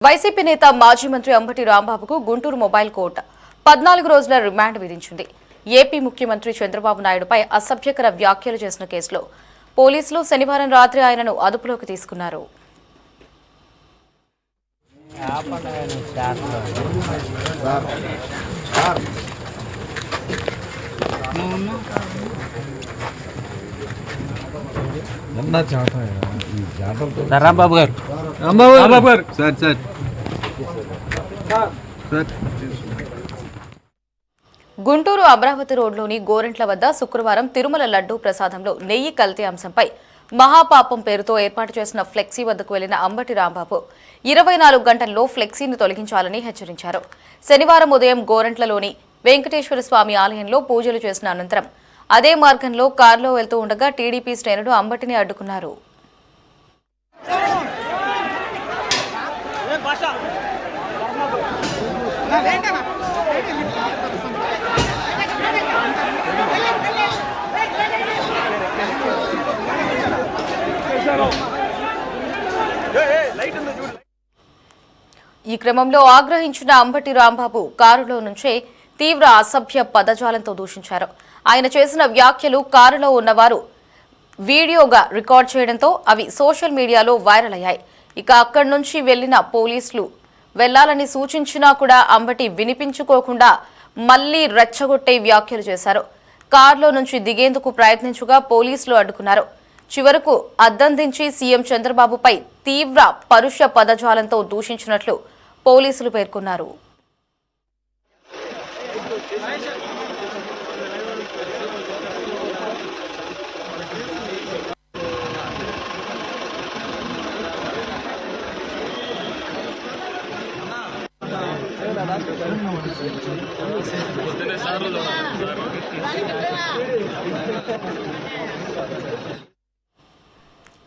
YCP నేత మాజీ మంత్రి అంబటి రాంబాబుకు గుంటూరు మొబైల్ కోర్టు 14 రోజుల రిమాండ్ విధించింది. ఏపీ ముఖ్యమంత్రి చంద్రబాబు నాయుడుపై అసభ్యకర వ్యాఖ్యలు చేసిన కేసులో పోలీసులు శనివారం రాత్రి ఆయనను అదుపులోకి తీసుకున్నారు. రాంబాబు గారు సార్ సార్ గుంటూరు అమరావతి రోడ్లోని గోరెంట్ల వద్ద శుక్రవారం తిరుమల లడ్డూ ప్రసాదంలో నెయ్యి కల్తీ అంశంపై మహాపాపం పేరుతో ఏర్పాటు చేసిన ఫ్లెక్సీ వద్దకు వెళ్లిన అంబటి రాంబాబు 24 గంటల్లో ఫ్లెక్సీని తొలగించాలని హెచ్చరించారు. శనివారం ఉదయం గోరెంట్లలోని వెంకటేశ్వర స్వామి ఆలయంలో పూజలు చేసిన అనంతరం అదే మార్గంలో కారులో వెళ్తూ ఉండగా టీడీపీ శ్రేణులు అంబటిని అడ్డుకున్నారు. ఈ క్రమంలో ఆగ్రహించిన అంబటి రాంబాబు కారులో నుంచే తీవ్ర అసభ్య పదజాలంతో దూషించారు. ఆయన చేసిన వ్యాఖ్యలు కారులో ఉన్నవారు వీడియోగా రికార్డ్ చేయడంతో అవి సోషల్ మీడియాలో వైరల్ అయ్యాయి. ఇక అక్కడి నుంచి వెళ్లిన పోలీసులు వెళ్లాలని సూచించినా కూడా అంబటి వినిపించుకోకుండా మళ్లీ రెచ్చగొట్టే వ్యాఖ్యలు చేశారు. కారులో నుంచి దిగేందుకు ప్రయత్నించగా పోలీసులు అడ్డుకున్నారు. చివరకు అద్దం దించి సీఎం చంద్రబాబుపై తీవ్ర పరుష పదజాలంతో దూషించినట్లు పోలీసులు పేర్కొన్నారు.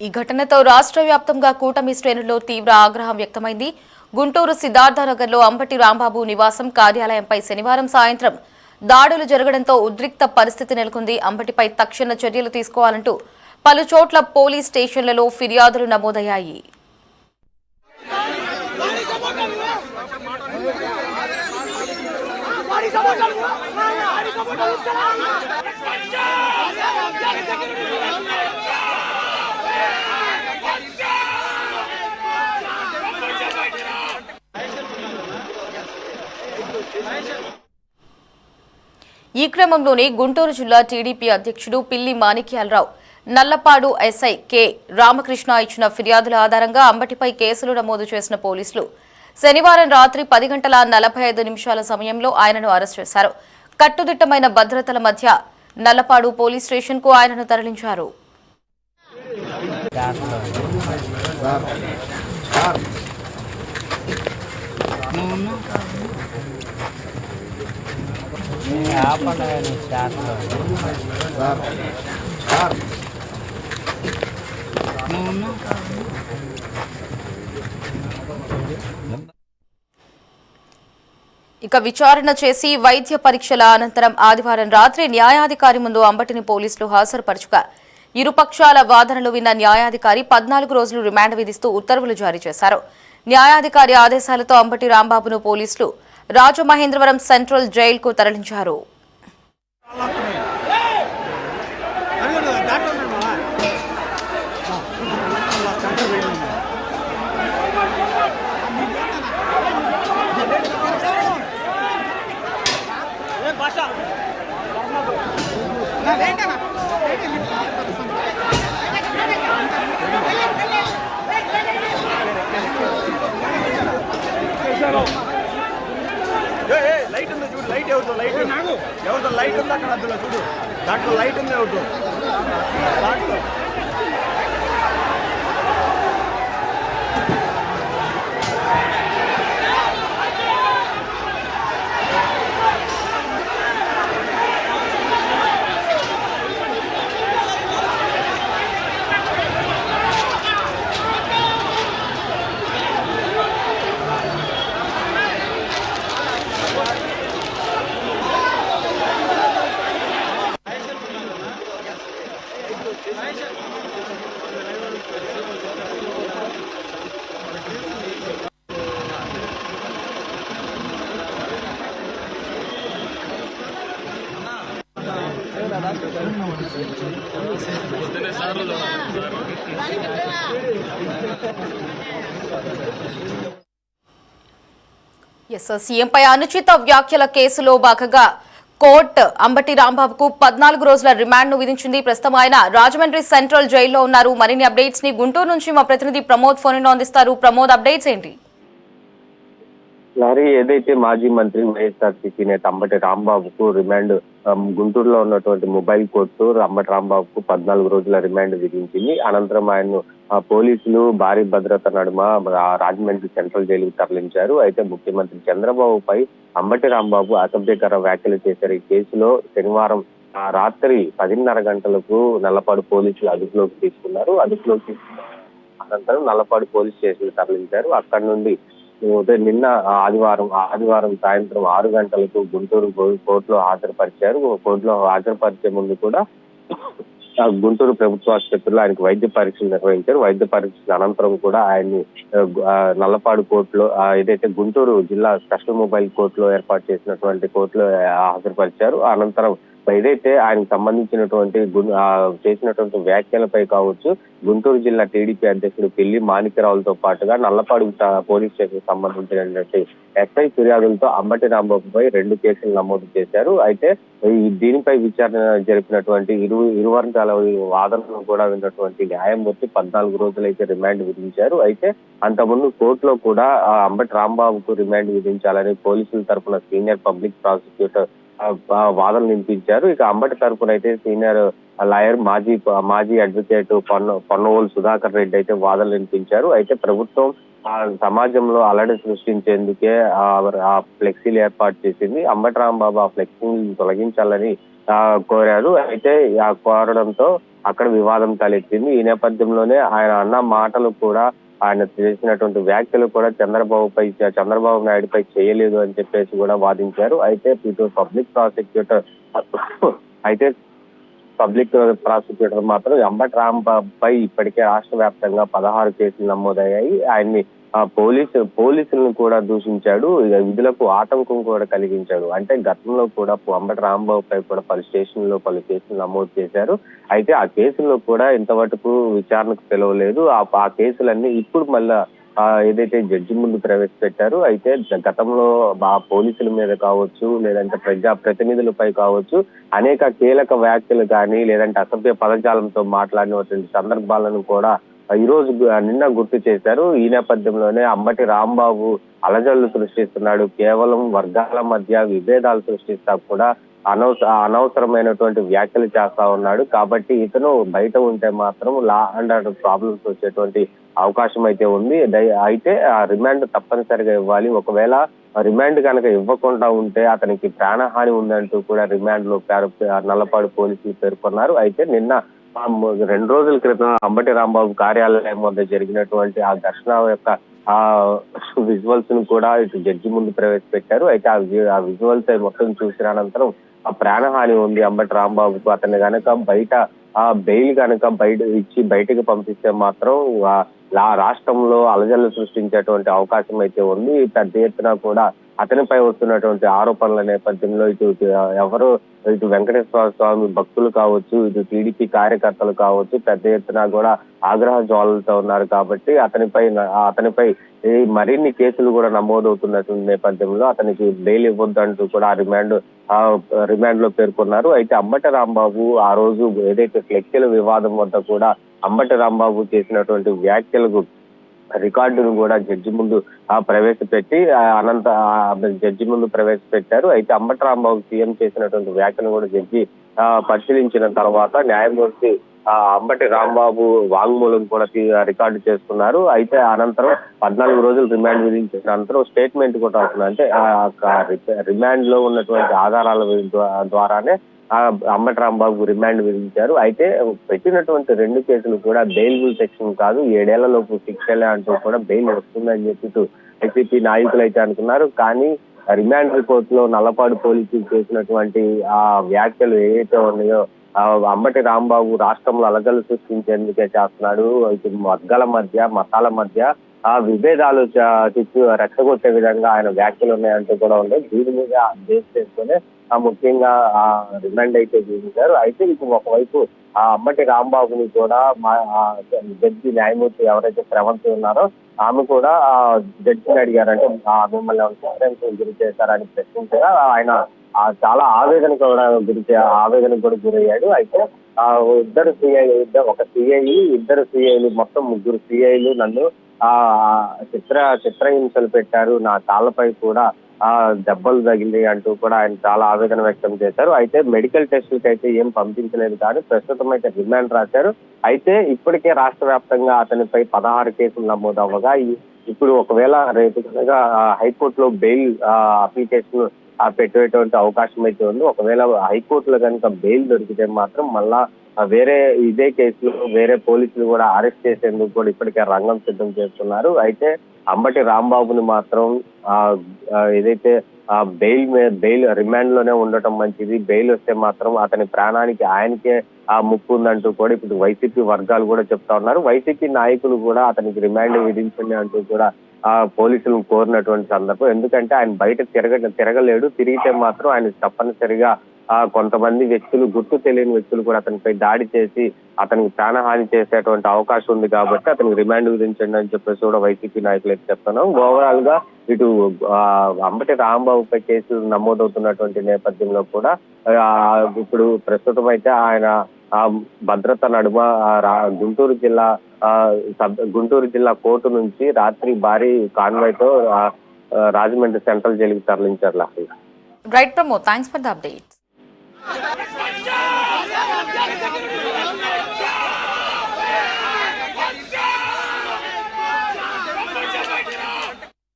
ఈ ఘటనతో రాష్ట్ర వ్యాప్తంగా కూటమి శ్రేణుల్లో తీవ్ర ఆగ్రహం వ్యక్తమైంది. గుంటూరు సిద్ధార్థనగర్లో అంబటి రాంబాబు నివాసం కార్యాలయంపై శనివారం సాయంత్రం దాడులు జరగడంతో ఉద్రిక్త పరిస్థితి నెలకొంది. అంబటిపై తక్షణ చర్యలు తీసుకోవాలంటూ పలు చోట్ల పోలీస్ స్టేషన్లలో ఫిర్యాదులు నమోదయ్యాయి. ఈ క్రమంలోనే గుంటూరు జిల్లా టీడీపీ అధ్యక్షుడు పిల్లి మాణిక్యాలరావు నల్లపాడు ఎస్ఐ కె రామకృష్ణ ఇచ్చిన ఫిర్యాదుల ఆధారంగా అంబటిపై కేసులు నమోదు చేసిన పోలీసులు శనివారం రాత్రి 10:45 సమయంలో ఆయనను అరెస్ట్ చేశారు. కట్టుదిట్టమైన భద్రతల మధ్య నల్లపాడు పోలీస్ స్టేషన్ కు ఆయనను తరలించారు. ఇక విచారణ చేసి వైద్య పరీక్షల అనంతరం ఆదివారం రాత్రి న్యాయాధికారి ముందు అంబటిని పోలీసులు హాజరుపరచగా ఇరుపక్షాల వాదనలు విన్న న్యాయాధికారి 14 రోజులు రిమాండ్ విధిస్తూ ఉత్తర్వులు జారీ చేశారు. న్యాయాధికారి ఆదేశాలతో అంబటి రాంబాబును పోలీసులు రాజమహేంద్రవరం సెంట్రల్ జైలుకు తరలించారు. లైట్ ఉంది చూడు, లైట్ ఎవరితో లైట్ ఉంది అక్కడ అందులో చూడు, దాంట్లో లైట్ ఉంది ఎవరితో దాంట్లో. Nice. సీఎంపై అనుచిత వ్యాఖ్యల కేసులో భాగంగా కోర్టు అంబటి రాంబాబుకు 14 రోజుల రిమాండ్ ను విధించింది. ప్రస్తుతం ఆయన రాజమండ్రి సెంట్రల్ జైల్లో ఉన్నారు. మరిన్ని అప్డేట్స్ ని గుంటూరు నుంచి మా ప్రతినిధి ప్రమోద్ ఫోన్ అందిస్తారు. ప్రమోద్, అప్డేట్స్ ఏంటి? లారీ ఏదైతే మాజీ మంత్రి వైఎస్ఆర్సీపీ నేత అంబటి రాంబాబుకు రిమాండ్ గుంటూరులో ఉన్నటువంటి మొబైల్ కోర్టు అంబటి రాంబాబుకు 14 రోజుల రిమాండ్ విధించింది. అనంతరం ఆయన్ను పోలీసులు భారీ భద్రత నడుమ రాజమండ్రి సెంట్రల్ జైలుకు తరలించారు. అయితే ముఖ్యమంత్రి చంద్రబాబుపై అంబటి రాంబాబు అసభ్యకర వ్యాఖ్యలు చేశారు. ఈ కేసులో శనివారం రాత్రి 10:30 గంటలకు నల్లపాడు పోలీసులు అదుపులోకి తీసుకున్నారు. అనంతరం నల్లపాడు పోలీస్ స్టేషన్ తరలించారు. అక్కడి నుండి నిన్న ఆదివారం సాయంత్రం 6 గంటలకు గుంటూరు కోర్టులో హాజరుపరిచారు. కోర్టులో హాజరుపరిచే ముందు కూడా గుంటూరు ప్రభుత్వ ఆసుపత్రిలో ఆయనకు వైద్య పరీక్షలు నిర్వహించారు. వైద్య పరీక్షల అనంతరం కూడా ఆయన్ని నల్లపాడు కోర్టులో ఏదైతే గుంటూరు జిల్లా స్పెషల్ మొబైల్ కోర్టులో ఏర్పాటు చేసినటువంటి కోర్టులో హాజరుపరిచారు. అనంతరం ఏదైతే ఆయనకు సంబంధించినటువంటి చేసినటువంటి వ్యాఖ్యలపై కావచ్చు, గుంటూరు జిల్లా టీడీపీ అధ్యక్షుడు పిల్లి మాణిక్యరావులతో పాటుగా నల్లపాడు పోలీస్ స్టేషన్ సంబంధించినటువంటి ఎస్ఐ ఫిర్యాదులతో అంబటి రాంబాబుపై 2 కేసులు నమోదు చేశారు. అయితే దీనిపై విచారణ జరిపినటువంటి ఇరు వర్గాల వాదనను కూడా విన్నటువంటి న్యాయమూర్తి 14 రోజులైతే రిమాండ్ విధించారు. అయితే అంతకుముందు కోర్టులో కూడా అంబటి రాంబాబుకు రిమాండ్ విధించాలని పోలీసుల తరఫున సీనియర్ పబ్లిక్ ప్రాసిక్యూటర్ వాదనలు వినిపించారు. ఇక అంబటి తరఫున అయితే సీనియర్ లాయర్ మాజీ అడ్వకేట్ పొన్నవోలు సుధాకర్ రెడ్డి అయితే వాదనలు వినిపించారు. అయితే ప్రభుత్వం సమాజంలో అలడి సృష్టించేందుకే ఆ ఫ్లెక్సీలు ఏర్పాటు చేసింది. అంబటి రాంబాబు ఆ ఫ్లెక్సీని తొలగించాలని కోరారు. అయితే ఆ కోరడంతో అక్కడ వివాదం తలెత్తింది. ఈ నేపథ్యంలోనే ఆయన అన్న మాటలు కూడా, ఆయన చేసినటువంటి వ్యాఖ్యలు కూడా చంద్రబాబు నాయుడుపై చేయలేదు అని చెప్పేసి కూడా వాదించారు. అయితే ఇటు పబ్లిక్ ప్రాసిక్యూటర్ మాత్రం అంబటి రాంబాబుపై ఇప్పటికే రాష్ట్ర వ్యాప్తంగా 16 కేసులు నమోదయ్యాయి. ఆయన్ని పోలీసులను కూడా దూషించాడు, విధులకు ఆటంకం కూడా కలిగించాడు. అంటే గతంలో కూడా అంబటి రాంబాబుపై కూడా పలు కేసులు నమోదు చేశారు. అయితే ఆ కేసుల్లో కూడా ఇంతవరకు విచారణకు పిలవలేదు. ఆ కేసులన్నీ ఇప్పుడు మళ్ళా ఏదైతే జడ్జి ముందు ప్రవేశపెట్టారు. అయితే గతంలో పోలీసుల మీద కావచ్చు, లేదంటే ప్రజాప్రతినిధులపై కావచ్చు అనేక కీలక వ్యాఖ్యలు కానీ, లేదంటే అసభ్య పదజాలంతో మాట్లాడినటువంటి సందర్భాలను కూడా ఈ రోజు నిన్న గుర్తు చేశారు. ఈ నేపథ్యంలోనే అంబటి రాంబాబు అలజడులు సృష్టిస్తున్నాడు, కేవలం వర్గాల మధ్య విభేదాలు సృష్టిస్తా కూడా అనవసరమైనటువంటి వ్యాఖ్యలు చేస్తా ఉన్నాడు. కాబట్టి ఇతను బయట ఉంటే మాత్రం లా అండ్ ఆర్డర్ ప్రాబ్లమ్స్ వచ్చేటువంటి అవకాశం అయితే ఉంది. అయితే ఆ రిమాండ్ తప్పనిసరిగా ఇవ్వాలి. ఒకవేళ రిమాండ్ కనుక ఇవ్వకుండా ఉంటే అతనికి ప్రాణహాని ఉందంటూ కూడా రిమాండ్ లో నల్లపాడు పోలీసులు పేర్కొన్నారు. అయితే నిన్న 2 రోజుల క్రితం అంబటి రాంబాబు కార్యాలయం వద్ద జరిగినటువంటి ఆ ఘర్షణ యొక్క విజువల్స్ ను కూడా ఇటు జడ్జి ముందు ప్రవేశపెట్టారు. అయితే ఆ విజువల్స్ మొత్తం చూసిన అనంతరం ఆ ప్రాణహాని ఉంది అంబటి రాంబాబుకు. అతన్ని కనుక బెయిల్ కనుక బయటకు పంపిస్తే మాత్రం రాష్ట్రంలో అలజడులు సృష్టించేటువంటి అవకాశం అయితే ఉంది. పెద్ద ఎత్తున కూడా అతనిపై వస్తున్నటువంటి ఆరోపణల నేపథ్యంలో ఇటు వెంకటేశ్వర స్వామి భక్తులు కావచ్చు, ఇటు టీడీపీ కార్యకర్తలు కావచ్చు పెద్ద ఎత్తున కూడా ఆగ్రహ జ్వాలలతో ఉన్నారు. కాబట్టి అతనిపై మరిన్ని కేసులు కూడా నమోదవుతున్నటువంటి నేపథ్యంలో అతనికి బెయిల్ ఇవ్వద్దంటూ కూడా రిమాండ్ లో పేర్కొన్నారు. అయితే అంబటి రాంబాబు ఆ రోజు ఏదైతే ఫ్లెక్సీల వివాదం వద్ద కూడా అంబటి రాంబాబు చేసినటువంటి వ్యాఖ్యలకు రికార్డును కూడా జడ్జి ముందు ప్రవేశపెట్టారు. అయితే అంబటి రాంబాబు సీఎం చేసినటువంటి వ్యాఖ్యను కూడా జడ్జి పరిశీలించిన తర్వాత న్యాయమూర్తి అంబటి రాంబాబు వాంగ్మూలం కూడా రికార్డు చేసుకున్నారు. అయితే అనంతరం 14 రోజులు రిమాండ్ విధించిన అనంతరం స్టేట్మెంట్ కూడా అవుతుంది. అంటే రిమాండ్ లో ఉన్నటువంటి ఆధారాల ద్వారానే అంబటి రాంబాబు రిమాండ్ విధించారు. అయితే పెట్టినటువంటి 2 కేసులు కూడా బెయిల్ సెక్షన్ కాదు, 7 ఏళ్లలోపు శిక్షలే అంటూ కూడా బెయిల్ వస్తుందని చెప్పి వైసీపీ నాయకులు అయితే అనుకున్నారు. కానీ రిమాండ్ రిపోర్ట్ లో నల్లపాడు పోలీసులు చేసినటువంటి ఆ వ్యాఖ్యలు ఏవైతే ఉన్నాయో అంబటి రాంబాబు రాష్ట్రంలో అలజడులు సృష్టించేందుకే చేస్తున్నాడు, ఇటు వర్గాల మధ్య మతాల మధ్య విభేదాలు రెచ్చగొట్టే విధంగా ఆయన వ్యాఖ్యలు ఉన్నాయంటూ కూడా ఉన్నాయి. దీని మీద బేస్ చేసుకునే ముఖ్యంగా రిమాండ్ అయితే విధించారు. అయితే ఇప్పుడు ఒకవైపు అంబటి రాంబాబుని కూడా జడ్జి న్యాయమూర్తి ఎవరైతే స్రవంతి ఉన్నారో ఆమె కూడా జడ్జిని అడిగారంటే మిమ్మల్ని సస్పెన్షన్ గురి చేశారని ప్రశ్నించగా ఆయన చాలా ఆవేదనకు కూడా గురయ్యాడు. అయితే ఒక సిఐ ఇద్దరు సిఐలు మొత్తం 3 సిఐలు నన్ను చిత్రహింసలు పెట్టారు, నా కాళ్ళపై కూడా దెబ్బలు తగిలి అంటూ కూడా ఆయన చాలా ఆవేదన వ్యక్తం చేశారు. అయితే మెడికల్ టెస్టులకి అయితే ఏం పంపించలేదు కానీ ప్రస్తుతం అయితే రిమాండ్ రాశారు. అయితే ఇప్పటికే రాష్ట్ర వ్యాప్తంగా అతనిపై 16 కేసులు నమోదవ్వగా ఇప్పుడు ఒకవేళ రేపు కనుక హైకోర్టులో బెయిల్ అప్లికేషన్ పెట్టేటువంటి అవకాశం అయితే ఉంది. ఒకవేళ హైకోర్టులో కనుక బెయిల్ దొరికితే మాత్రం మళ్ళా వేరే ఇదే కేసులో వేరే పోలీసులు కూడా అరెస్ట్ చేసేందుకు కూడా ఇప్పటికే రంగం సిద్ధం చేస్తున్నారు. అయితే అంబటి రాంబాబుని మాత్రం ఏదైతే బెయిల్ రిమాండ్ లోనే ఉండటం మంచిది, బెయిల్ వస్తే మాత్రం అతని ప్రాణానికి ఆయనకే ముప్పు ఉందంటూ కూడా ఇప్పుడు వైసీపీ వర్గాలు కూడా చెప్తా ఉన్నారు. వైసీపీ నాయకులు కూడా అతనికి రిమాండ్ విధించండి అంటూ కూడా పోలీసులను కోరినటువంటి సందర్భం. ఎందుకంటే ఆయన బయట తిరగలేడు, తిరిగితే మాత్రం ఆయన తప్పనిసరిగా కొంతమంది వ్యక్తులు, గుర్తు తెలియని వ్యక్తులు కూడా అతనిపై దాడి చేసి అతనికి ప్రాణహాని చేసేటువంటి అవకాశం ఉంది కాబట్టి అతనికి రిమాండ్ విధించండి అని చెప్పేసి కూడా వైసీపీ నాయకులు అయితే చెప్తున్నాం. ఓవరాల్ గా ఇటు అంబటి రాంబాబుపై కేసులు నమోదవుతున్నటువంటి నేపథ్యంలో కూడా ఇప్పుడు ప్రస్తుతం అయితే ఆయన భద్రత నడుమ గుంటూరు జిల్లా కోర్టు నుంచి రాత్రి భారీ కాన్వాయ్ తో రాజమండ్రి సెంట్రల్ జైలుకి తరలించారు. Right Pramod, thanks for the update.